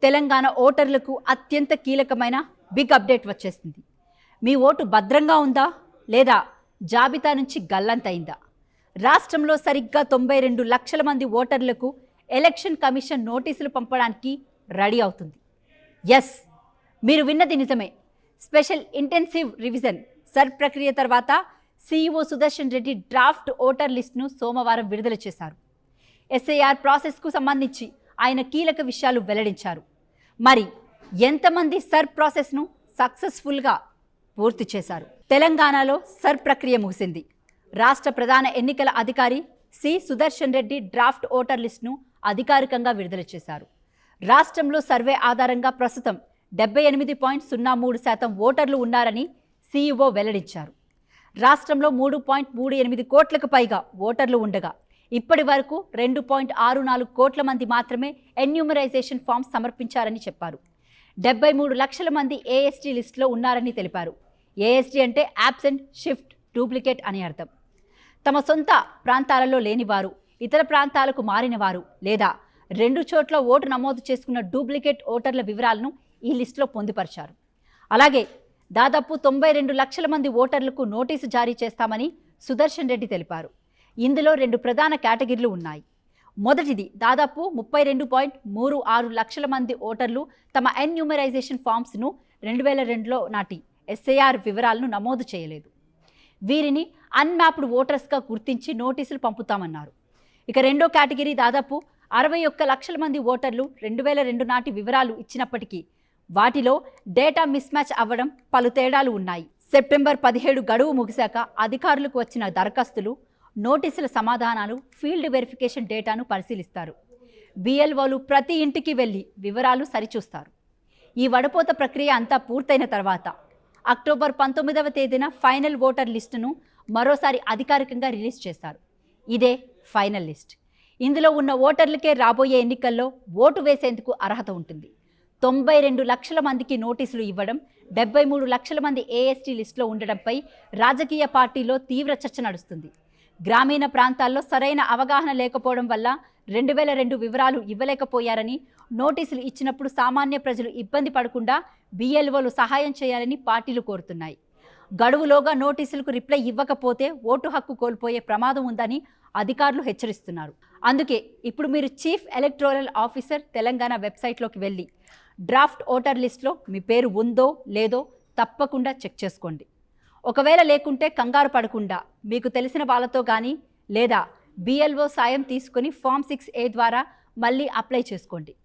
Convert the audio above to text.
తెలంగాణ ఓటర్లకు అత్యంత కీలకమైన బిగ్ అప్డేట్ వచ్చేసింది. మీ ఓటు భద్రంగా ఉందా లేదా జాబితా నుంచి గల్లంతైందా? రాష్ట్రంలో సరిగ్గా 92 లక్షల మంది ఓటర్లకు ఎలక్షన్ కమిషన్ నోటీసులు పంపడానికి రెడీ అవుతుంది. ఎస్, మీరు విన్నది నిజమే. స్పెషల్ ఇంటెన్సివ్ రివిజన్ సర్ ప్రక్రియ తర్వాత CEO Sudarshan Reddy draft voter లిస్టును సోమవారం విడుదల చేశారు. ఎస్ఐఆర్ ప్రాసెస్కు సంబంధించి ఆయన కీలక విషయాలు వెల్లడించారు. మరి ఎంతమంది సర్ ప్రాసెస్ను సక్సెస్ఫుల్గా పూర్తి చేశారు? తెలంగాణలో సర్ ప్రక్రియ ముగిసింది. రాష్ట్ర ప్రధాన ఎన్నికల అధికారి C Sudarshan Reddy draft voter లిస్టును అధికారికంగా విడుదల చేశారు. రాష్ట్రంలో సర్వే ఆధారంగా ప్రస్తుతం 78.03% ఓటర్లు ఉన్నారని సీఈఓ వెల్లడించారు. రాష్ట్రంలో 3.38 కోట్లకు పైగా ఓటర్లు ఉండగా ఇప్పటి వరకు 2.64 కోట్ల మంది మాత్రమే ఎన్యూమరైజేషన్ ఫామ్స్ సమర్పించారని చెప్పారు. 73 లక్షల మంది ఏఎస్టీ లిస్టులో ఉన్నారని తెలిపారు. ఏఎస్టీ అంటే యాబ్సెంట్, షిఫ్ట్, డూప్లికేట్ అని అర్థం. తమ సొంత ప్రాంతాలలో లేనివారు, ఇతర ప్రాంతాలకు మారినవారు లేదా 2 చోట్ల ఓటు నమోదు చేసుకున్న డూప్లికేట్ ఓటర్ల వివరాలను ఈ లిస్టులో పొందుపరిచారు. అలాగే దాదాపు 92 లక్షల మంది ఓటర్లకు నోటీసు జారీ చేస్తామని సుదర్శన్ రెడ్డి తెలిపారు. ఇందులో 2 ప్రధాన కేటగిరీలు ఉన్నాయి. మొదటిది దాదాపు 32.36 లక్షల మంది ఓటర్లు తమ ఎన్యూమరైజేషన్ ఫామ్స్ను 2002లో నాటి ఎస్ఐఆర్ వివరాలను నమోదు చేయలేదు. వీరిని అన్మ్యాప్డ్ ఓటర్స్గా గుర్తించి నోటీసులు పంపుతామన్నారు. ఇక రెండో కేటగిరీ దాదాపు 61 లక్షల మంది ఓటర్లు 2002 నాటి వివరాలు ఇచ్చినప్పటికీ వాటిలో డేటా మిస్మ్యాచ్ అవ్వడం, పలు తేడాలు ఉన్నాయి. సెప్టెంబర్ 17 గడువు ముగిశాక అధికారులకు వచ్చిన దరఖాస్తులు, నోటీసుల సమాధానాలు, ఫీల్డ్ వెరిఫికేషన్ డేటాను పరిశీలిస్తారు. బిఎల్ఓలు ప్రతి ఇంటికి వెళ్లి వివరాలు సరిచూస్తారు. ఈ వడపోత ప్రక్రియ అంతా పూర్తయిన తర్వాత అక్టోబర్ 19వ తేదీన ఫైనల్ ఓటర్ లిస్టును మరోసారి అధికారికంగా రిలీజ్ చేస్తారు. ఇదే ఫైనల్ లిస్ట్. ఇందులో ఉన్న ఓటర్లకే రాబోయే ఎన్నికల్లో ఓటు వేసేందుకు అర్హత ఉంటుంది. 92 లక్షల మందికి నోటీసులు ఇవ్వడం, 73 లక్షల మంది ఏఎస్టీ లిస్టులో ఉండడంపై రాజకీయ పార్టీలో తీవ్ర చర్చ నడుస్తుంది. గ్రామీణ ప్రాంతాల్లో సరైన అవగాహన లేకపోవడం వల్ల 2002 వివరాలు ఇవ్వలేకపోయారని, నోటీసులు ఇచ్చినప్పుడు సామాన్య ప్రజలు ఇబ్బంది పడకుండా బిఎల్ఓలు సహాయం చేయాలని పార్టీలు కోరుతున్నాయి. గడువులోగా నోటీసులకు రిప్లై ఇవ్వకపోతే ఓటు హక్కు కోల్పోయే ప్రమాదం ఉందని అధికారులు హెచ్చరిస్తున్నారు. అందుకే ఇప్పుడు మీరు చీఫ్ ఎలక్టోరల్ ఆఫీసర్ తెలంగాణ వెబ్సైట్లోకి వెళ్ళి డ్రాఫ్ట్ ఓటర్ లిస్టులో మీ పేరు ఉందో లేదో తప్పకుండా చెక్ చేసుకోండి. ఒకవేళ లేకుంటే కంగారు పడకుండా మీకు తెలిసిన వాళ్ళతో కానీ లేదా బిఎల్ఓ సాయం తీసుకుని ఫామ్ 6A ద్వారా మళ్ళీ అప్లై చేసుకోండి.